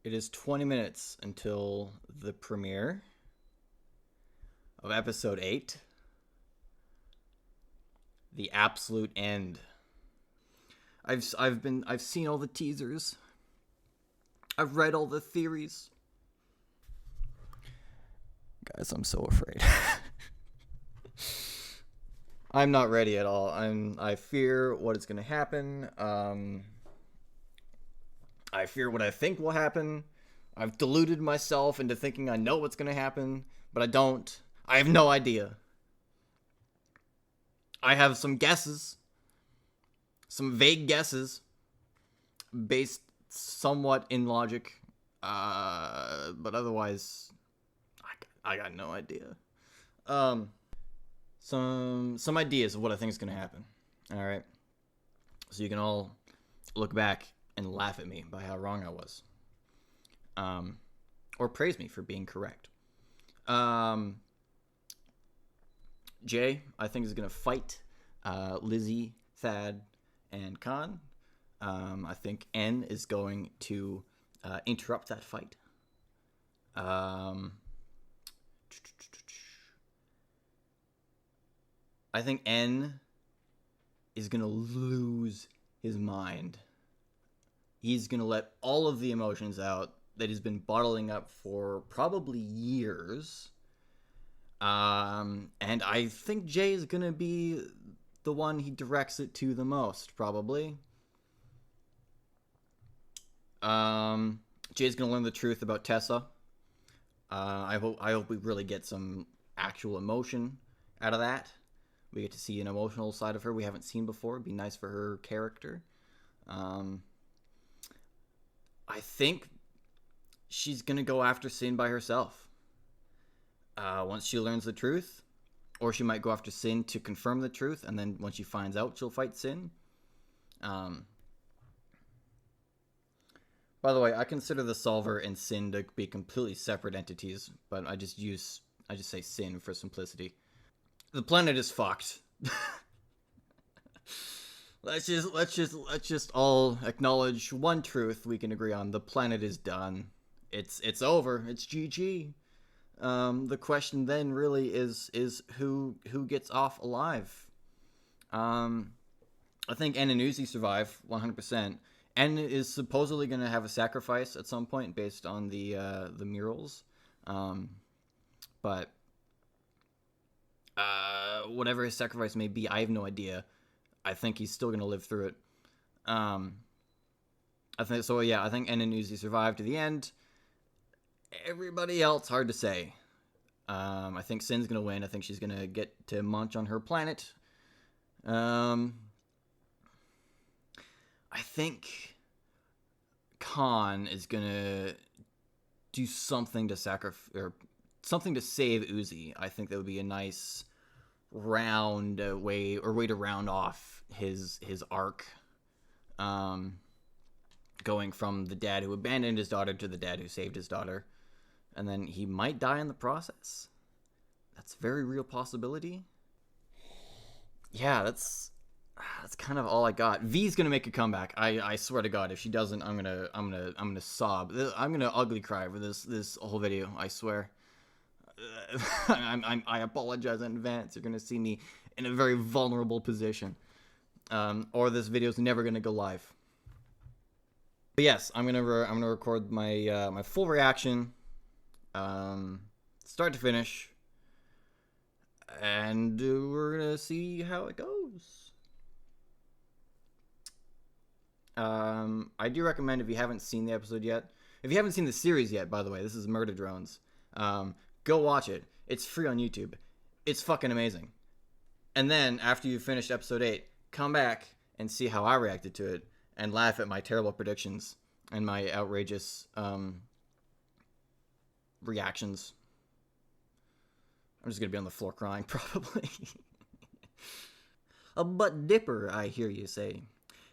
It is 20 minutes until the premiere of episode 8, The Absolute End. I've seen all the teasers. I've read all the theories. Guys, I'm so afraid. I'm not ready at all. I fear what is going to happen. I fear what I think will happen. I've deluded myself into thinking I know what's going to happen, but I don't. I have no idea. I have some guesses. Some vague guesses. Based somewhat in logic. But otherwise, I got no idea. Some ideas of what I think is going to happen. Alright. So you can all look back and laugh at me by how wrong I was. Or praise me for being correct. Jay, I think, is going to fight Lizzie, Thad, and Khan. I think N is going to interrupt that fight. I think N is going to lose his mind. He's going to let all of the emotions out that he's been bottling up for probably years. And I think Jay is going to be the one he directs it to the most, probably. Jay's going to learn the truth about Tessa. I hope we really get some actual emotion out of that. We get to see an emotional side of her we haven't seen before. It'd be nice for her character. I think she's going to go after Sin by herself. Once she learns the truth. Or she might go after Sin to confirm the truth. And then once she finds out, she'll fight Sin. By the way, I consider the Solver and Sin to be completely separate entities. But I just say Sin for simplicity. The planet is fucked. Let's just all acknowledge one truth we can agree on. The planet is done. It's over. It's GG. The question then really is who gets off alive. I think N and Uzi survive 100%. N is supposedly going to have a sacrifice at some point based on the murals. But whatever his sacrifice may be, I have no idea. I think he's still going to live through it. I think so. Yeah, I think N and Uzi survive to the end. Everybody else, hard to say. I think Sin's going to win. I think she's going to get to munch on her planet. I think Khan is going to do something to something to save Uzi. I think that would be a nice round way to round off his arc. Going from the dad who abandoned his daughter to the dad who saved his daughter. And then he might die in the process. That's a very real possibility. Yeah, that's kind of all I got. V's gonna make a comeback. I swear to God, if she doesn't, I'm gonna sob. I'm gonna ugly cry for this whole video. I swear. I apologize in advance. You're gonna see me in a very vulnerable position. Or this video's never gonna go live. But yes, I'm gonna record my my full reaction, start to finish, and we're gonna see how it goes. I do recommend, if you haven't seen the episode yet, if you haven't seen the series yet, by the way, this is Murder Drones. Go watch it. It's free on YouTube. It's fucking amazing. And then after you've finished episode 8, come back and see how I reacted to it. And laugh at my terrible predictions and my outrageous reactions. I'm just going to be on the floor crying, probably. But Dipper, I hear you say.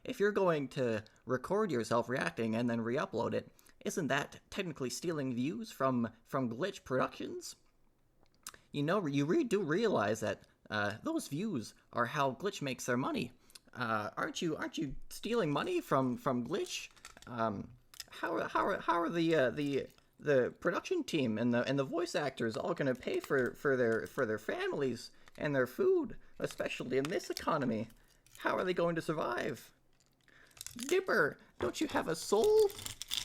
If you're going to record yourself reacting and then re-upload it, isn't that technically stealing views from Glitch Productions? You know, you do realize that those views are how Glitch makes their money. Aren't you stealing money from Glitch? how are the production team and the voice actors all gonna pay for their families and their food, especially in this economy? How are they going to survive? Dipper, don't you have a soul?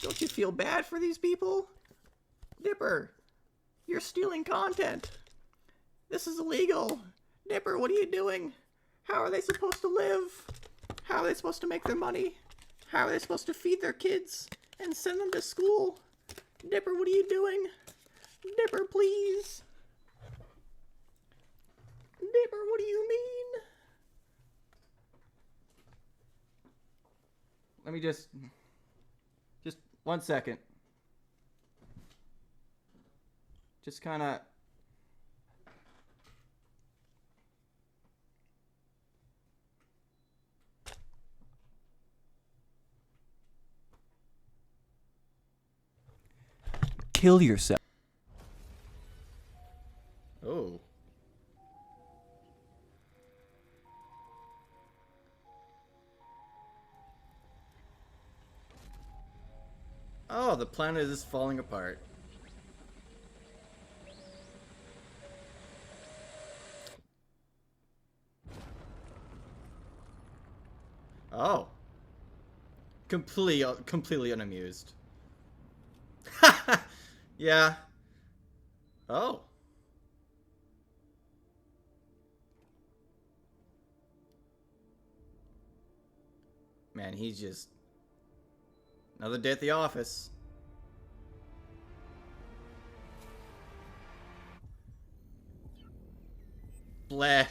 Don't you feel bad for these people? Dipper, you're stealing content. This is illegal. Dipper, what are you doing? How are they supposed to live? How are they supposed to make their money? How are they supposed to feed their kids and send them to school? Dipper, what are you doing? Dipper, please. Dipper, what do you mean? Let me just 1 second. Just kind of... Kill yourself. Oh. Oh, the planet is falling apart. Oh. Completely unamused. Yeah. Oh. Man, he's just... Another day at the office. Bleh.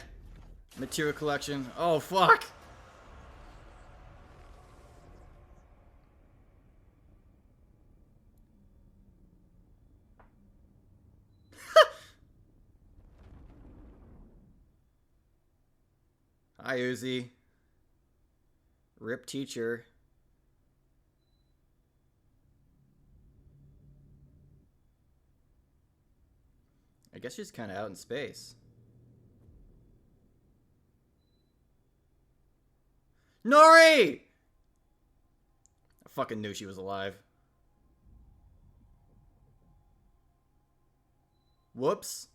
Material collection. Oh, fuck! Hi, Uzi. Rip teacher. I guess she's kind of out in space. Nori! I fucking knew she was alive. Whoops.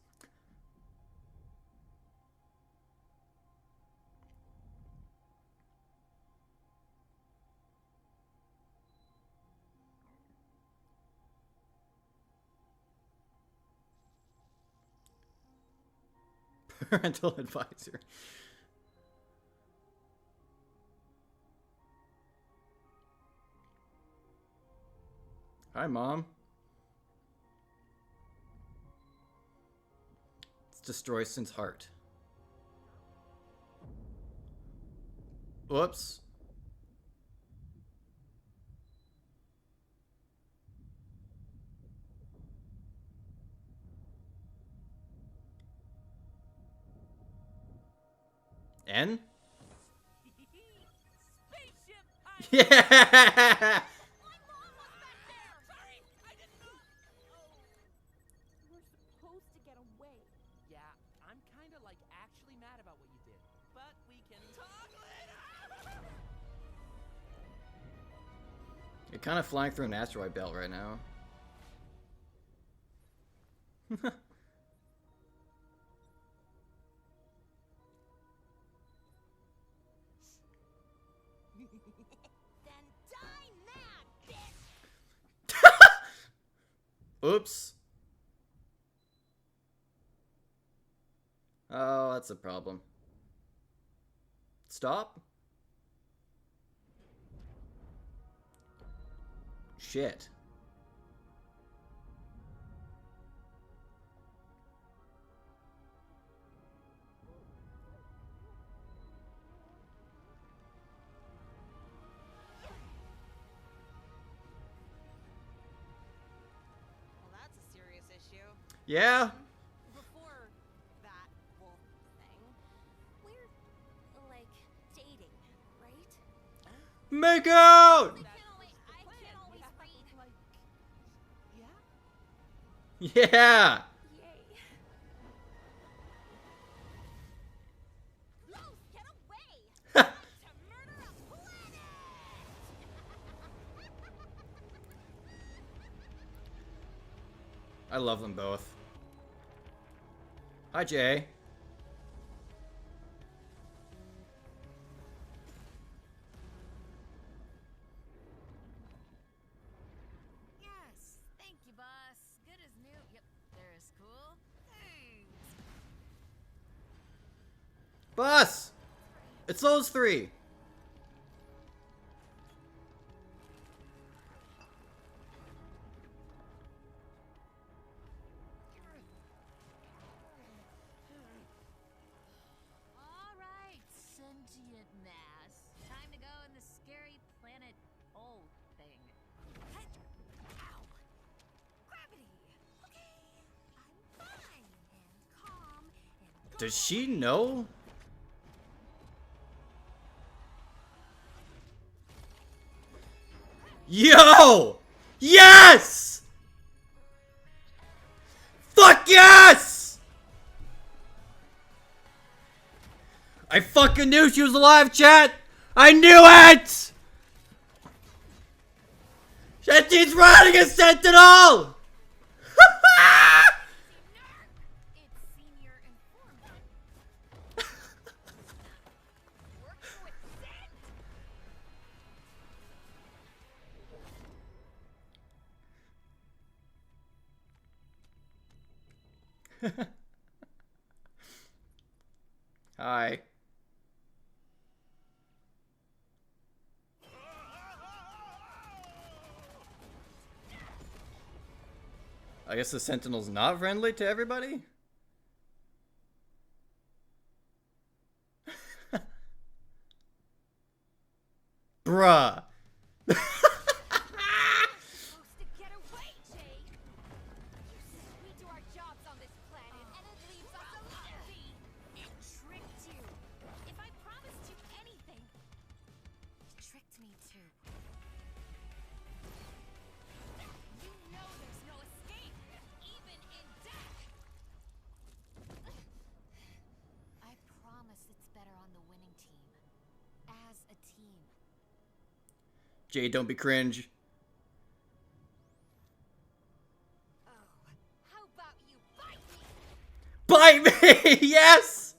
Parental advisor. Hi, Mom. Let's destroy Sin's heart. Whoops. N? Yeah! You're kind of flying through an asteroid belt right now. Then die mad, bitch! Oops. Oh, that's a problem. Stop. Shit. Well, that's a serious issue. Yeah. Before that wolf thing, we're, like, dating, right? Make out! Yeah. Yay. Loose, get away! To murder a planet! I love them both. Hi, Jay. Yes, thank you, boss. Good as new. Yep, there's cool. Thanks. Boss! It's those three! All right, sentient mass. Time to go in the scary planet hole thing. Ow! Gravity. Okay, I'm fine and calm and. Does she know? Yo! Yes! Fuck yes! I fucking knew she was alive, chat! I knew it! She's running a sentinel! It's senior informant. Working with Zen. Hi. I guess the Sentinel's not friendly to everybody? Bruh. Supposed to get away, Jake. You said we do our jobs on this planet, and it leaves us alone. It tricked you. If I promised you anything, it tricked me too. You know there's no escape, even in death. I promise it's better on the winning team. As a team. Jay, don't be cringe. Oh, how about you bite me? Bite me! Yes!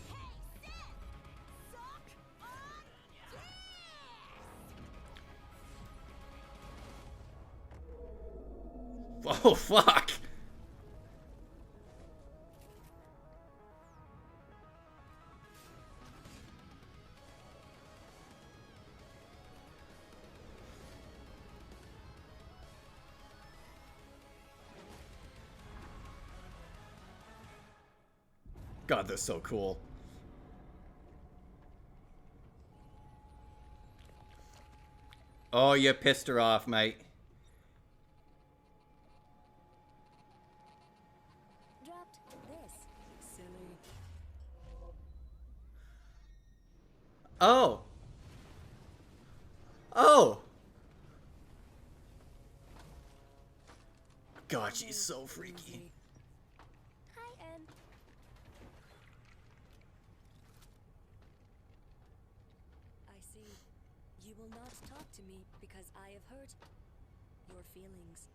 Hey, Sid! Suck on this! Oh, fuck. God, that's so cool. Oh, you pissed her off, mate. Dropped this. Silly. Oh. Oh. God, she's so freaky. Hi, Em. I see. You will not talk to me because I have hurt your feelings.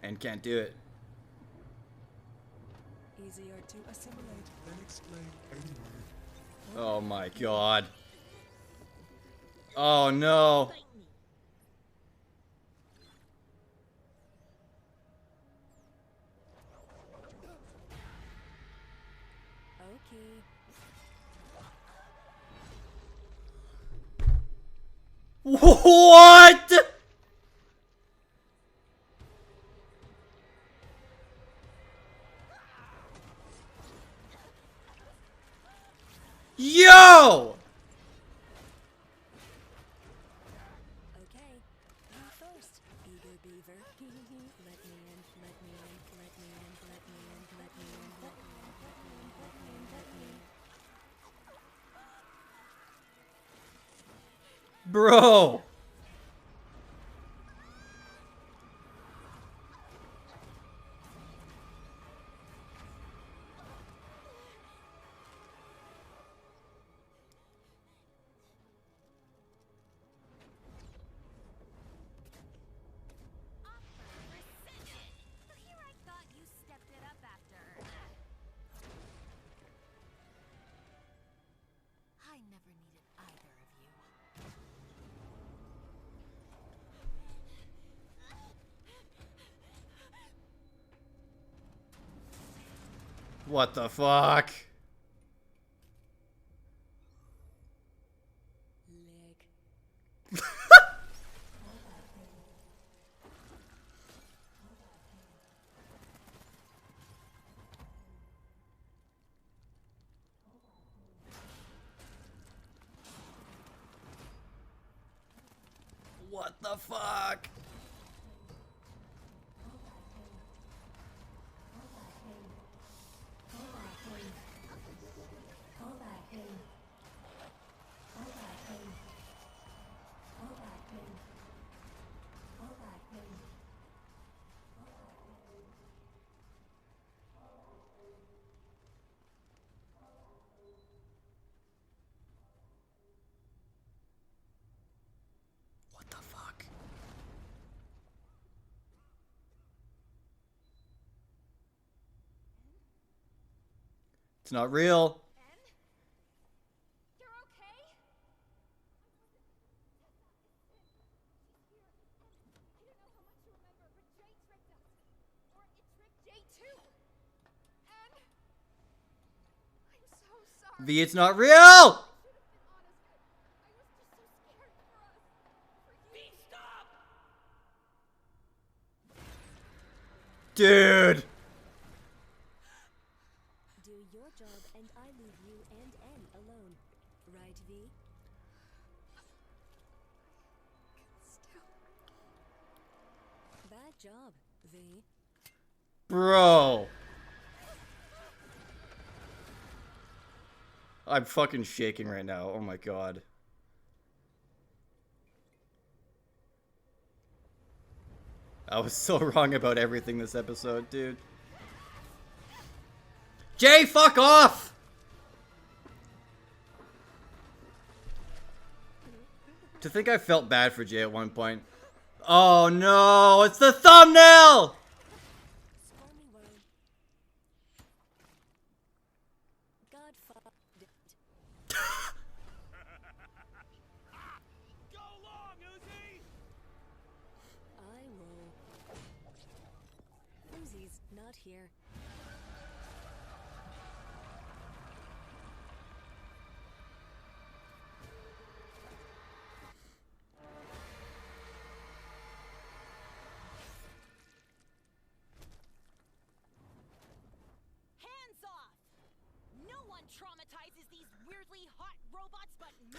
And can't do it. Easier to assimilate than explain anyway. Oh my god. Oh no. Okay. What? Yo! Okay. You first, eager beaver. Let me in, let me in, let me in, let me in, let me in, let me in, let me in, let me in, let me in, let me in. Bro. never needed either of you. What the fuck? Leg. What the fuck? What the fuck? It's not real. En? You're okay? She's here. I don't know how much you remember, but Jay tricked us. Or it tricked Jay too. En? I'm so sorry. V, it's not real! I should have been honest. I was just so scared for us. For you. Stop! Dude! Do your job and I leave you and N alone. Right, V? Still. Bad job, V. Bro. I'm fucking shaking right now. Oh my god. I was so wrong about everything this episode, dude. Jay, fuck off! To think I felt bad for Jay at one point. Oh no, it's the thumbnail! Stormy world. God fucked it. Go long, Uzi! I will. Uzi's not here. Hands off! No one traumatizes these weirdly hot robots but me.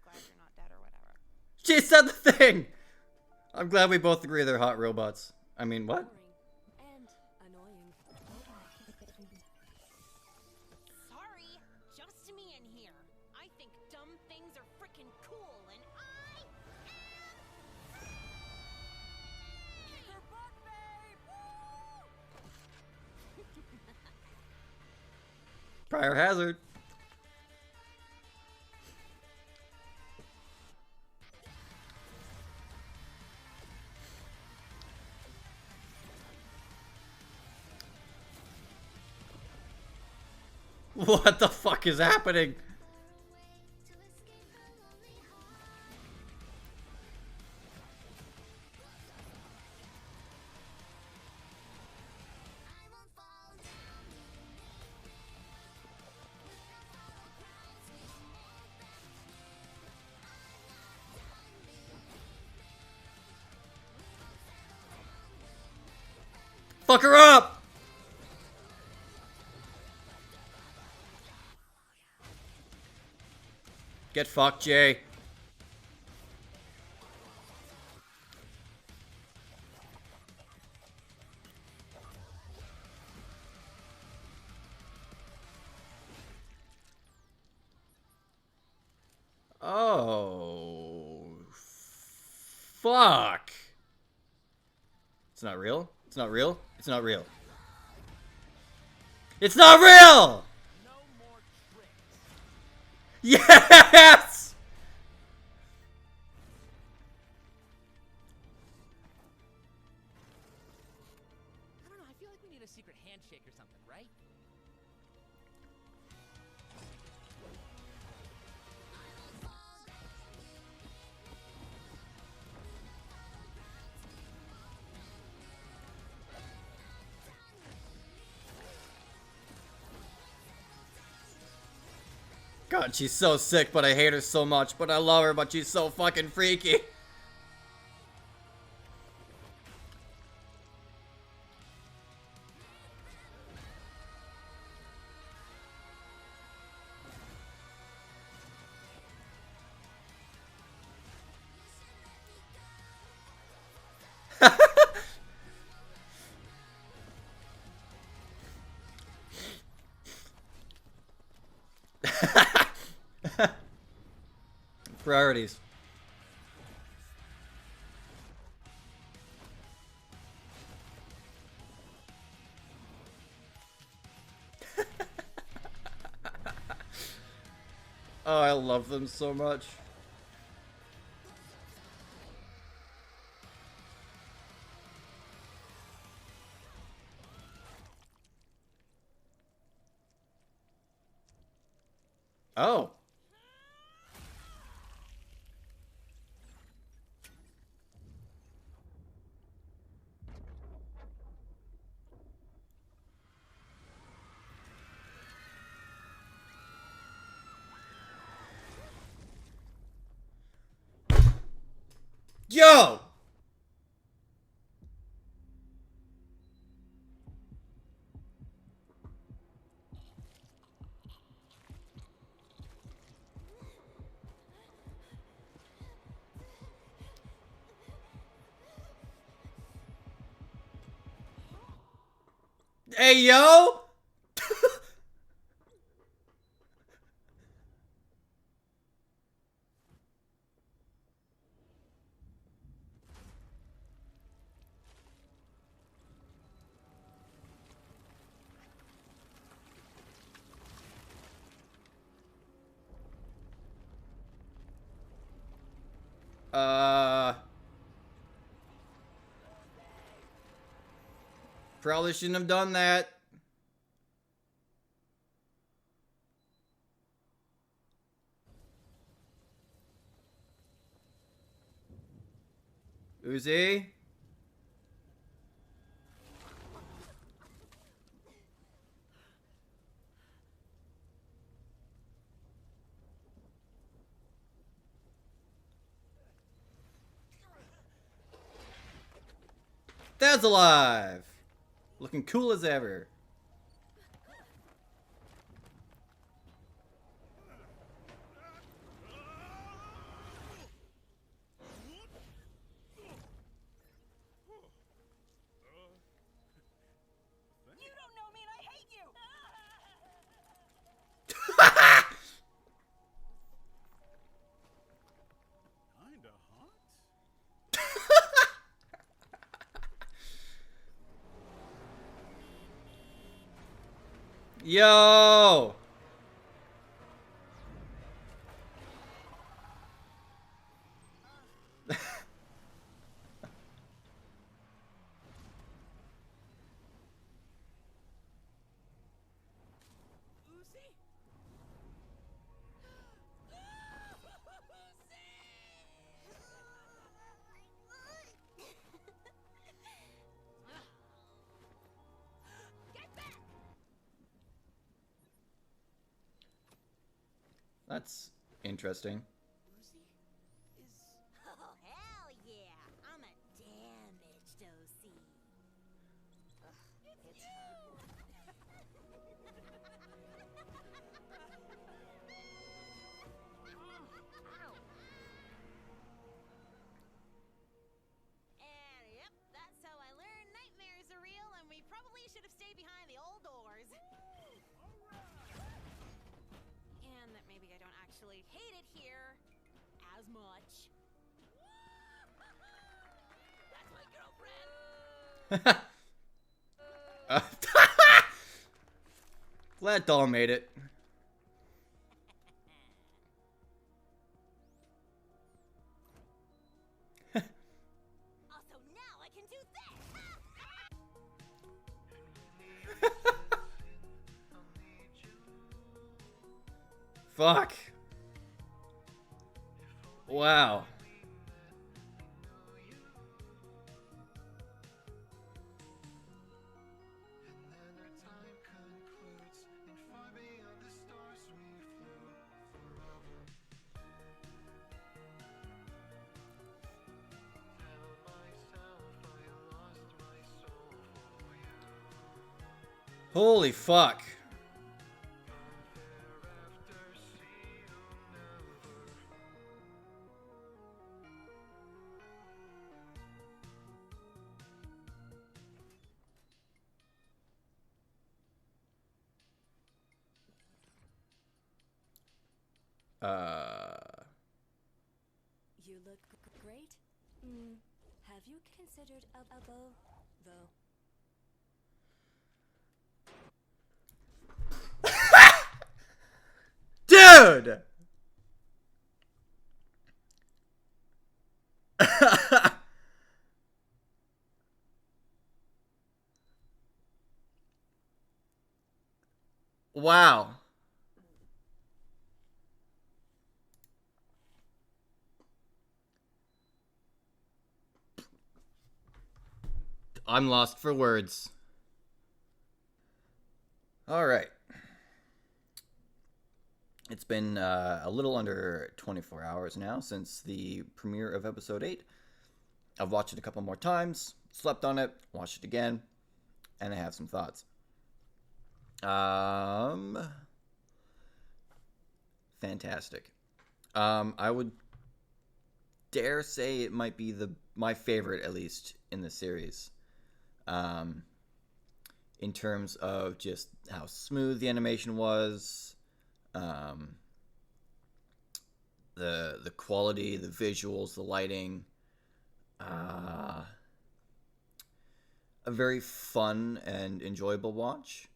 Glad you're not dead or whatever. She said the thing! I'm glad we both agree they're hot robots. I mean, what? Boring and annoying. Sorry, just me in here. I think dumb things are freaking cool, and I am. Kick her butt, babe! Prior hazard. What the fuck is happening? Fuck her up! Get fucked, Jay. Oh. Fuck. It's not real? It's not real? It's not real. It's not real! No more tricks. Yes! I don't know, I feel like we need a secret handshake or something, right? God, she's so sick, but I hate her so much. But I love her, but she's so fucking freaky. Priorities. Oh, I love them so much. Oh. Yo! Hey, yo! Probably shouldn't have done that. Uzi? Dad's alive! Looking cool as ever. You don't know me and I hate you! Kinda hot. Yo! Uzi? Get back! That's interesting. Uzi is... Oh, hell yeah! I'm a damaged OC. Ugh, it's her. And yep, that's how I learned nightmares are real, and we probably should have stayed behind the old doors. And that maybe I don't actually hate it here as much. That's my girlfriend! Glad Doll made it. Also, now I can do this! Fuck. Wow. Holy fuck. You look great. Have you considered a bow, though? Dude! Wow. I'm lost for words. All right. It's been a little under 24 hours now since the premiere of episode 8. I've watched it a couple more times, slept on it, watched it again, and I have some thoughts. Fantastic. I would dare say it might be my favorite, at least, in the series. In terms of just how smooth the animation was, the quality, the visuals, the lighting. A very fun and enjoyable watch.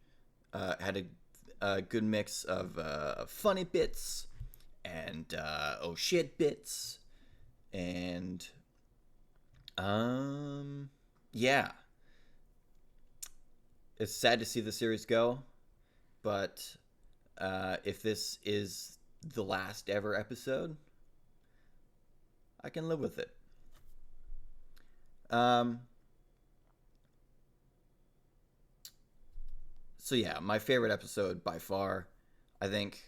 Had a good mix of funny bits and oh shit bits, and yeah. It's sad to see the series go, but if this is the last ever episode, I can live with it. So yeah, my favorite episode by far. I think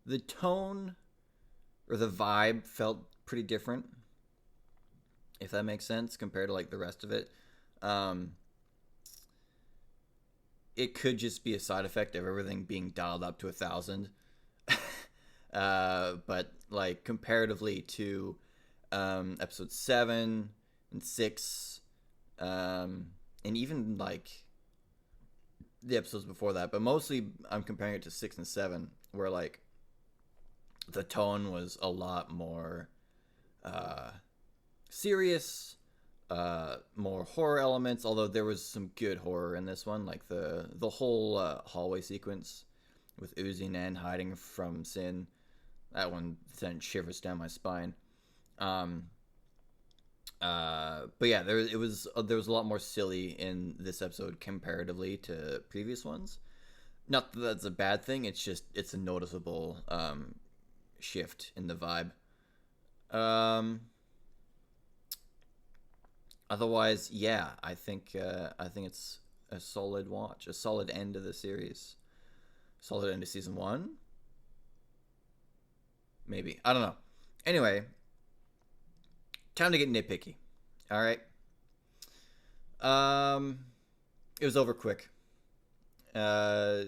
the tone or the vibe felt pretty different, if that makes sense, compared to like the rest of it. It could just be a side effect of everything being dialed up to 1,000. But like comparatively to episode 7 and 6, and even like the episodes before that, but mostly I'm comparing it to 6 and 7, where like the tone was a lot more serious, more horror elements, although there was some good horror in this one, like the whole hallway sequence with Uzi Nan hiding from Sin. That one sent shivers down my spine. But yeah, there was a lot more silly in this episode comparatively to previous ones. Not that that's a bad thing. It's a noticeable shift in the vibe. Otherwise, yeah, I think it's a solid watch, a solid end of the series, solid end of season 1. Maybe, I don't know. Anyway, time to get nitpicky. All right. It was over quick. I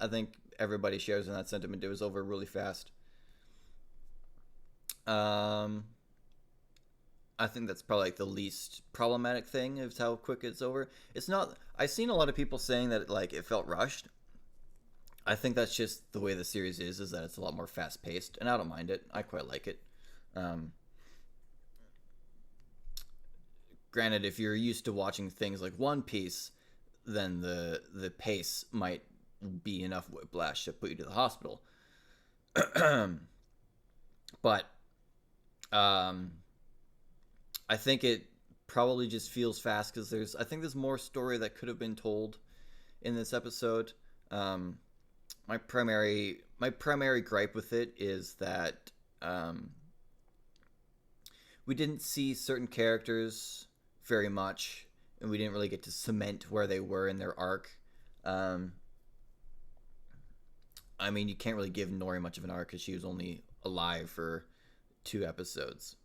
think everybody shares in that sentiment. It was over really fast. I think that's probably like the least problematic thing is how quick it's over. It's not. I've seen a lot of people saying that like it felt rushed. I think that's just the way the series is that it's a lot more fast paced, and I don't mind it. I quite like it. Granted, if you're used to watching things like One Piece, then the pace might be enough whiplash to put you to the hospital. But I think it probably just feels fast because I think there's more story that could have been told in this episode. My primary gripe with it is that we didn't see certain characters very much, and we didn't really get to cement where they were in their arc. I mean, you can't really give Nori much of an arc because she was only alive for 2 episodes.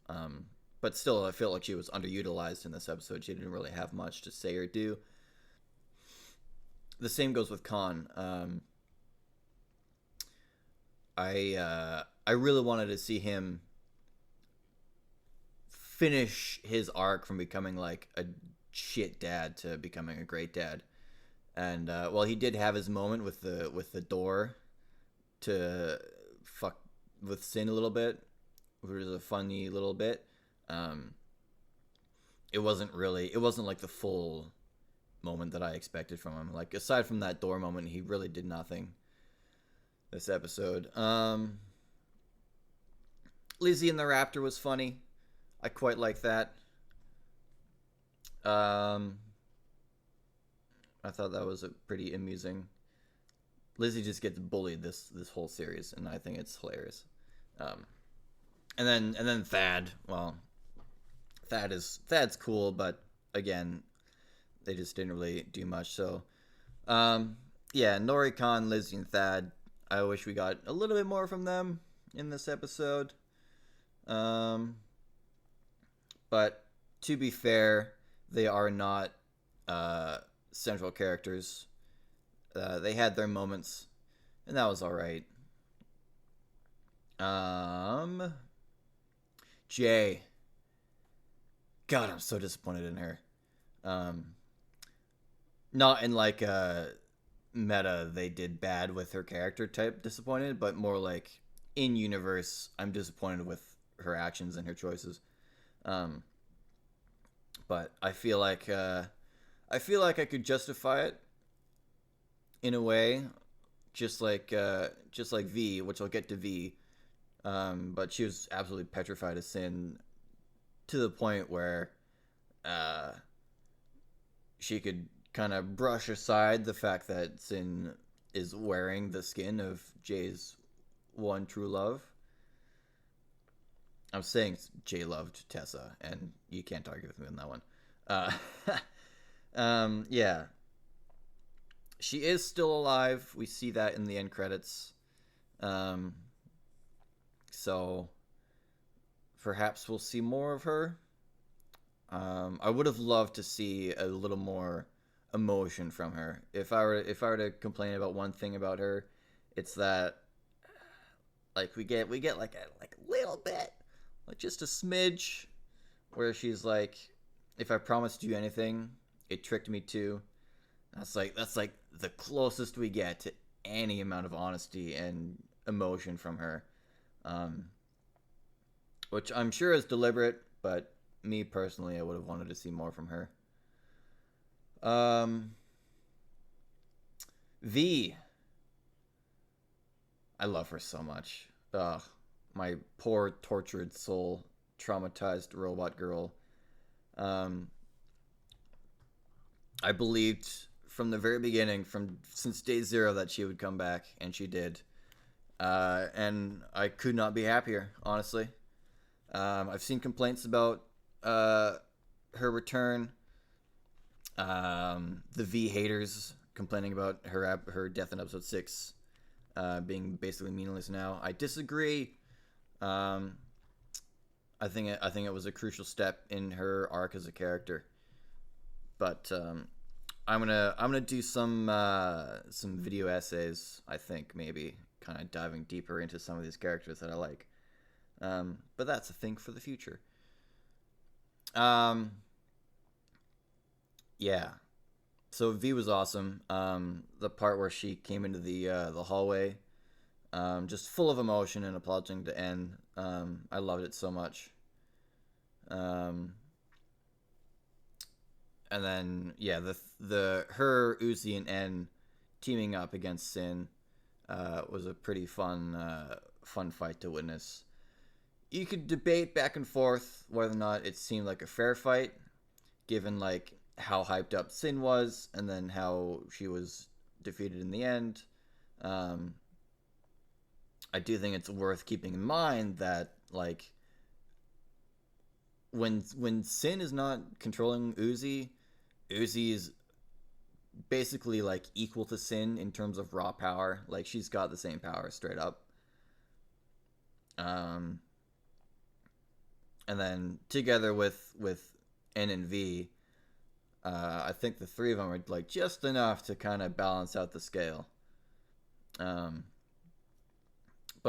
but still, I feel like she was underutilized in this episode. She didn't really have much to say or do. The same goes with Khan. I really wanted to see him finish his arc from becoming like a shit dad to becoming a great dad. And well, he did have his moment with the door to fuck with Sin a little bit, which was a funny little bit. It wasn't like the full moment that I expected from him. Like, aside from that door moment, he really did nothing this episode. Lizzie and the Raptor was funny. I quite like that. I thought that was a pretty amusing. Lizzie just gets bullied this whole series, and I think it's hilarious. And then Thad. Well, Thad's cool, but again, they just didn't really do much. So, yeah, Nori, Khan, Lizzie, and Thad. I wish we got a little bit more from them in this episode. But to be fair, they are not central characters. They had their moments, and that was all right. Jay. God, I'm so disappointed in her. Not in like a meta they did bad with her character type disappointed, but more like in universe I'm disappointed with her actions and her choices. But I feel like I could justify it in a way, just like V, which I'll get to V. But she was absolutely petrified of Sin to the point where she could kind of brush aside the fact that Sin is wearing the skin of Jay's one true love. I'm saying Jay loved Tessa, and you can't argue with me on that one. Yeah. She is still alive. We see that in the end credits. So perhaps we'll see more of her. I would have loved to see a little more emotion from her. If I were to complain about one thing about her, it's that like we get like a little bit, like just a smidge, where she's like, if I promised you anything, it tricked me too. That's like the closest we get to any amount of honesty and emotion from her, which I'm sure is deliberate, but me personally, I would have wanted to see more from her. V. I love her so much. Ugh, my poor, tortured soul, traumatized robot girl. I believed from the very beginning, since day zero, that she would come back, and she did. And I could not be happier, honestly. I've seen complaints about her return. The V haters complaining about her death in episode 6 being basically meaningless now. I disagree. I think it was a crucial step in her arc as a character. But I'm gonna do some video essays. I think maybe kind of diving deeper into some of these characters that I like. But that's a thing for the future. Yeah. So V was awesome. The part where she came into the hallway, just full of emotion and applauding to N. I loved it so much. And then yeah, her, Uzi, and N teaming up against Sin was a pretty fun fight to witness. You could debate back and forth whether or not it seemed like a fair fight, given like how hyped up Sin was, and then how she was defeated in the end. I do think it's worth keeping in mind that like when Sin is not controlling Uzi is basically like equal to Sin in terms of raw power. Like she's got the same power straight up. and then together with N and V, I think the three of them are like just enough to kind of balance out the scale. But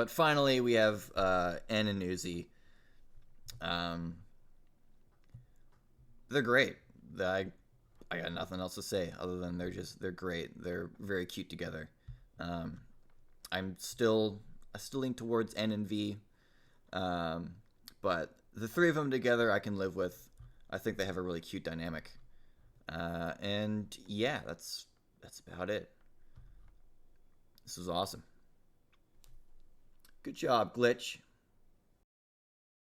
finally, we have N and Uzi. They're great. I got nothing else to say other than they're great. They're very cute together. I still lean towards N and V, but the three of them together I can live with. I think they have a really cute dynamic. And yeah, that's about it. This was awesome. Good job, Glitch.